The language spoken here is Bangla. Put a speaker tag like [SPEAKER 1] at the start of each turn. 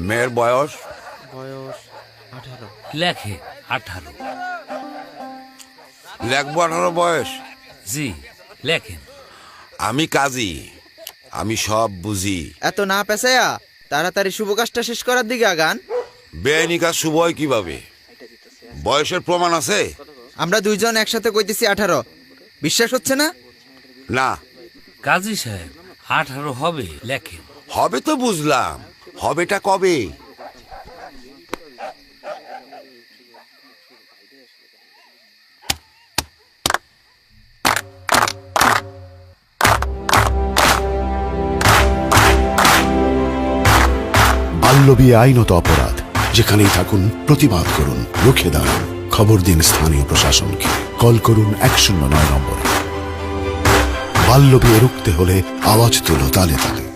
[SPEAKER 1] মেয়ের বয়স?
[SPEAKER 2] বয়স 18।
[SPEAKER 3] লেখে 18।
[SPEAKER 1] লেখবো 18 বয়স?
[SPEAKER 3] জি লেখেন।
[SPEAKER 1] আমি কাজী, আমি সব বুঝি।
[SPEAKER 2] এত না পেছায়া তাড়াতাড়ি শুভ কাজটা শেষ করার দিকে আগান।
[SPEAKER 1] বেআইনি কাজ শুভ হয় কিভাবে? বয়সের প্রমাণ আছে?
[SPEAKER 2] আমরা দুইজন একসাথে কইতেছি 18, বিশ্বাস হচ্ছে না?
[SPEAKER 1] না।
[SPEAKER 3] কাজী সাহেব 18 হবে, লেখেন।
[SPEAKER 1] হবে তো বুঝলাম, হবেটা কবে?
[SPEAKER 4] বাল্যবিয়ে আইনত অপরাধ, যেখানেই থাকুন প্রতিবাদ করুন, রুখে দাঁড়ান। খবর দিন স্থানীয় প্রশাসনকে, কল করুন 109 নম্বরে। বাল্যবিয়ে রুখতে হলে আওয়াজ তুলো তালে তালে।